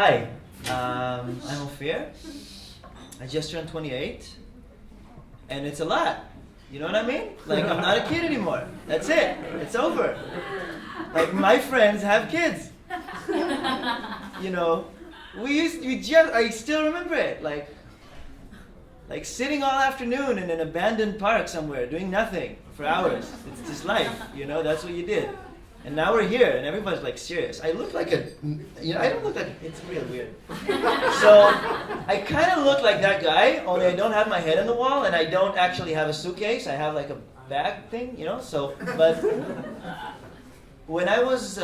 Hi, I'm Ofir. I just turned 28, and it's a lot. You know what I mean? Like, I'm not a kid anymore. That's it. It's over. Like, my friends have kids. You know, I still remember it. Like sitting all afternoon in an abandoned park somewhere, doing nothing for hours. It's just life, you know, that's what you did. And now we're here, and everybody's like serious. I look like I don't look like, it's real weird. So, I kind of look like that guy, only I don't have my head on the wall, and I don't actually have a suitcase. I have like a bag thing, you know, so, but when I was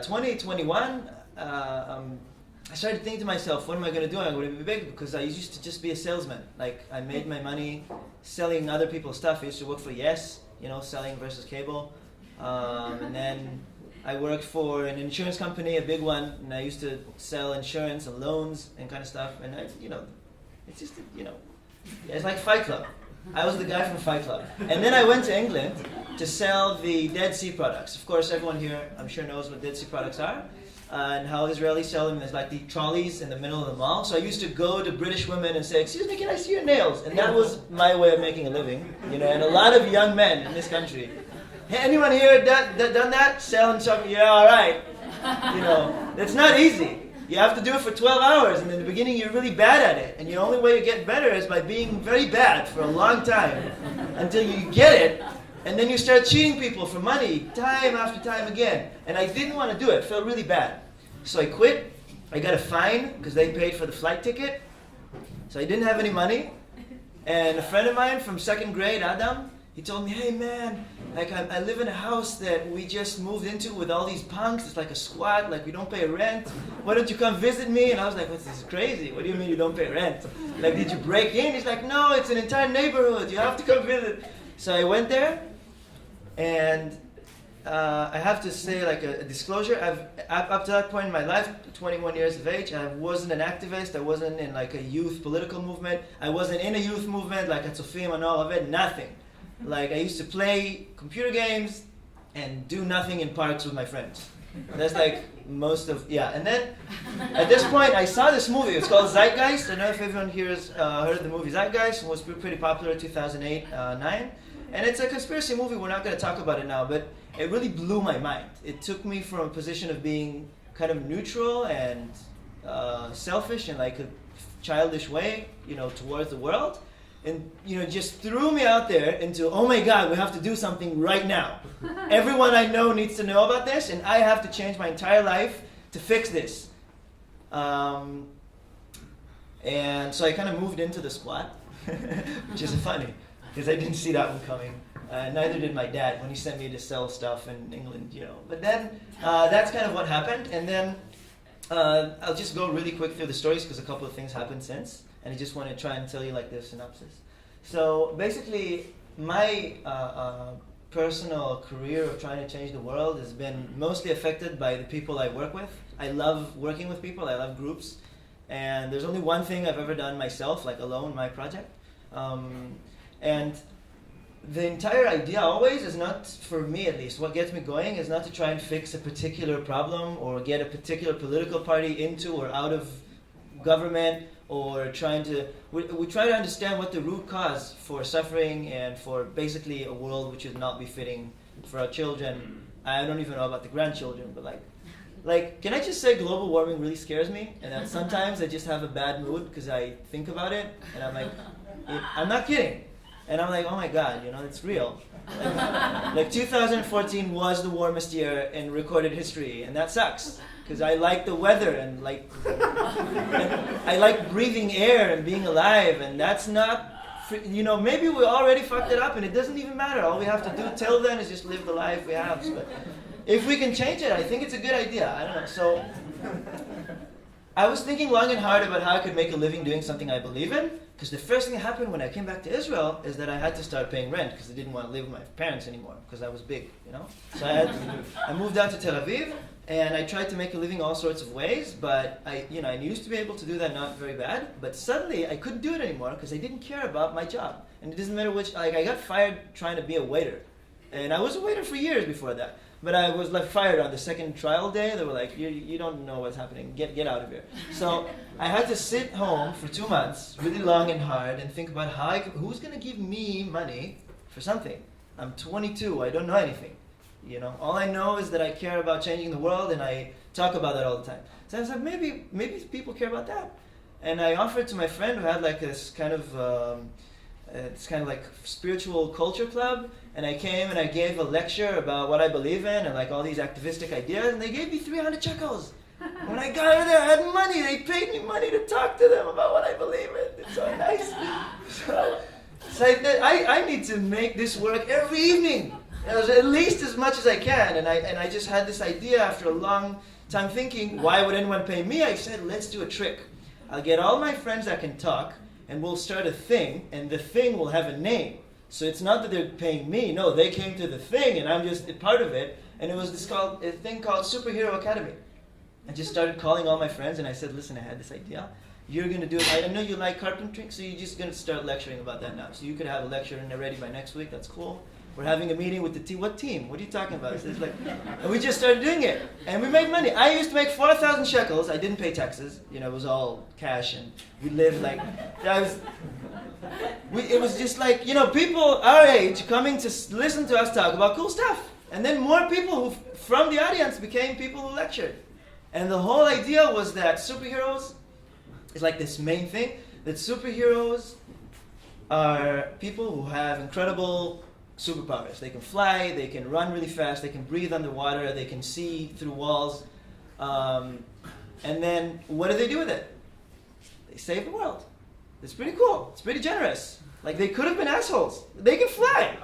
21, I started thinking to myself, what am I going to do? I'm going to be big, because I used to just be a salesman. Like, I made my money selling other people's stuff. I used to work for Yes, you know, selling versus cable. And then I worked for an insurance company, a big one, and I used to sell insurance and loans and kind of stuff. And it's just, it's like Fight Club. I was the guy from Fight Club. And then I went to England to sell the Dead Sea products. Of course, everyone here, I'm sure, knows what Dead Sea products are. And how Israelis sell them. There's like the trolleys in the middle of the mall. So I used to go to British women and say, "Excuse me, can I see your nails?" And that was my way of making a living. And a lot of young men in this country. Hey, anyone here done that? Selling something? Yeah, all right. It's not easy. You have to do it for 12 hours, and in the beginning you're really bad at it. And the only way you get better is by being very bad for a long time until you get it. And then you start cheating people for money, time after time again. And I didn't want to do it. It felt really bad. So I quit. I got a fine, because they paid for the flight ticket. So I didn't have any money. And a friend of mine from second grade, Adam, he told me, "Hey man, like I live in a house that we just moved into with all these punks. It's like a squat, like we don't pay rent. Why don't you come visit me?" And I was like, "This is crazy. What do you mean you don't pay rent? Like, did you break in?" He's like, "No, it's an entire neighborhood. You have to come visit." So I went there. And I have to say, like a disclosure, up to that point in my life, 21 years of age, I wasn't an activist. I wasn't in like a youth political movement. I wasn't in a youth movement like at Sofim and all of it, nothing. Like, I used to play computer games and do nothing in parks with my friends. That's like most of, And then, at this point, I saw this movie. It's called Zeitgeist. I don't know if everyone here has heard of the movie Zeitgeist. It was pretty popular in 2008, 9. And it's a conspiracy movie. We're not going to talk about it now, but it really blew my mind. It took me from a position of being kind of neutral and selfish in like a childish way, towards the world. And, just threw me out there into, oh my God, we have to do something right now. Everyone I know needs to know about this, and I have to change my entire life to fix this. And so I kind of moved into the squat, which is funny, because I didn't see that one coming. Neither did my dad when he sent me to sell stuff in England, But then that's kind of what happened. And then I'll just go really quick through the stories, because a couple of things happened since. And I just want to try and tell you like the synopsis. So basically, my personal career of trying to change the world has been mostly affected by the people I work with. I love working with people. I love groups. And there's only one thing I've ever done myself, like alone, my project. And the entire idea always is not, for me at least, what gets me going is not to try and fix a particular problem or get a particular political party into or out of government, or we try to understand what the root cause for suffering and for basically a world which is not befitting for our children. I don't even know about the grandchildren, but like, can I just say global warming really scares me? And that sometimes I just have a bad mood because I think about it, and I'm like, I'm not kidding. And I'm like, oh my God, it's real. Like 2014 was the warmest year in recorded history, and that sucks. Because I like the weather and I like breathing air and being alive, and that's not, maybe we already fucked it up and it doesn't even matter. All we have to do till then is just live the life we have. But if we can change it, I think it's a good idea. I don't know. So I was thinking long and hard about how I could make a living doing something I believe in, because the first thing that happened when I came back to Israel is that I had to start paying rent, because I didn't want to live with my parents anymore, because I was big, So I moved down to Tel Aviv, and I tried to make a living all sorts of ways, but I used to be able to do that not very bad, but suddenly I couldn't do it anymore because I didn't care about my job. And it doesn't matter which, I got fired trying to be a waiter. And I was a waiter for years before that. But I was like fired on the second trial day. They were like, you don't know what's happening. Get out of here. So I had to sit home for 2 months, really long and hard, and think about who's going to give me money for something. I'm 22. I don't know anything. You know, all I know is that I care about changing the world, and I talk about that all the time. So I was like, maybe people care about that. And I offered to my friend who had like this kind of like spiritual culture club, and I came and I gave a lecture about what I believe in and like all these activistic ideas, and they gave me 300 shekels. When I got over there, I had money. They paid me money to talk to them about what I believe in. It's so nice. So I need to make this work every evening, at least as much as I can. And I just had this idea after a long time thinking, why would anyone pay me? I said, let's do a trick. I'll get all my friends that can talk, and we'll start a thing, and the thing will have a name. So it's not that they're paying me. No, they came to the thing, and I'm just a part of it. And it was a thing called Superhero Academy. I just started calling all my friends, and I said, listen, I had this idea. You're going to do it. I know you like carpentry, so you're just going to start lecturing about that now. So you could have a lecture and ready by next week. That's cool. We're having a meeting with the team. What team? What are you talking about? It's like, and we just started doing it. And we made money. I used to make 4,000 shekels. I didn't pay taxes. You know, it was all cash, and we lived like... it was just like, you know, people our age coming to listen to us talk about cool stuff. And then more people who, from the audience, became people who lectured. And the whole idea was that superheroes is like this main thing, that superheroes are people who have incredible superpowers. They can fly, they can run really fast, they can breathe underwater, they can see through walls. And then what do they do with it? They save the world. It's pretty cool. It's pretty generous. Like, they could have been assholes. They can fly.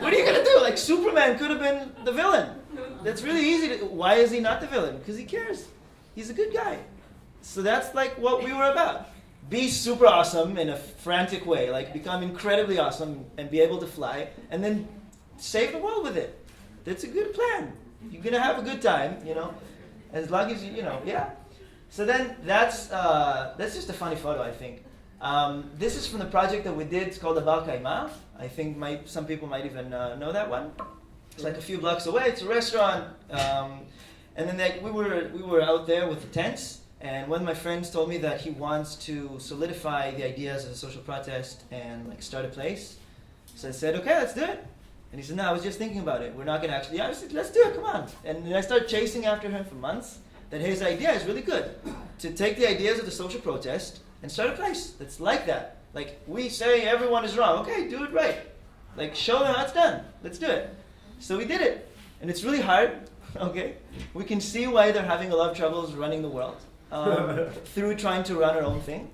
What are you going to do? Like, Superman could have been the villain. That's really easy to... Why is he not the villain? Because he cares. He's a good guy. So that's like what we were about. Be super awesome in a frantic way. Like, become incredibly awesome and be able to fly. And then save the world with it. That's a good plan. You're going to have a good time, you know. As long as you know, yeah. So then that's just a funny photo, I think. This is from the project that we did. It's called the Bar Kaima. I think some people might even know that one. It's like a few blocks away. It's a restaurant. And then we were out there with the tents. And one of my friends told me that he wants to solidify the ideas of a social protest and like start a place. So I said, okay, let's do it. And he said, no, I was just thinking about it. We're not going to actually... Yeah, I said, let's do it, come on. And then I started chasing after him for months. That his idea is really good. To take the ideas of the social protest and start a place that's like that. Like, we say everyone is wrong. Okay, do it right. Like, show them how it's done. Let's do it. So we did it. And it's really hard, okay? We can see why they're having a lot of troubles running the world through trying to run our own thing.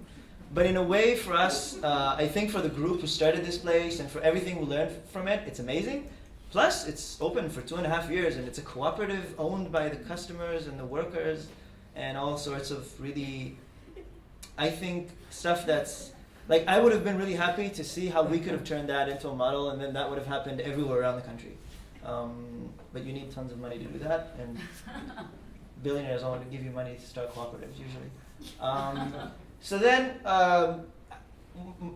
But in a way, for us, I think for the group who started this place and for everything we learned from it, it's amazing. Plus, it's open for 2.5 years, and it's a cooperative owned by the customers and the workers and all sorts of really, I think, stuff that's, like, I would have been really happy to see how we could have turned that into a model, and then that would have happened everywhere around the country. But you need tons of money to do that, and billionaires don't want to give you money to start cooperatives, usually. So then,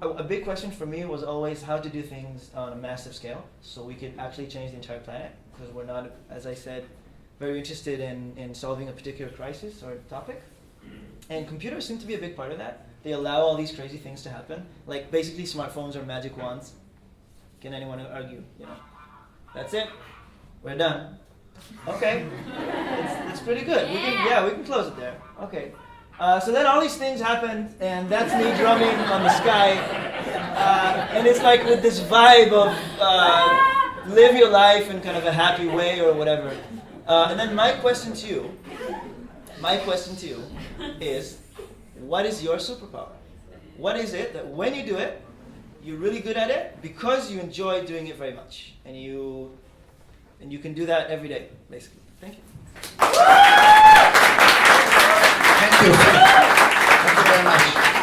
a big question for me was always how to do things on a massive scale so we could actually change the entire planet, because we're not, as I said, very interested in solving a particular crisis or topic. And computers seem to be a big part of that. They allow all these crazy things to happen. Like, basically smartphones are magic wands. Can anyone argue? You know, that's it. We're done. Okay, it's pretty good. We can close it there. Okay. So then all these things happened, and that's me drumming on the sky. And it's like with this vibe of live your life in kind of a happy way or whatever. And then my question to you is, what is your superpower? What is it that when you do it, you're really good at it because you enjoy doing it very much, and you can do that every day, basically. Thank you. Thank you. Thank you very much.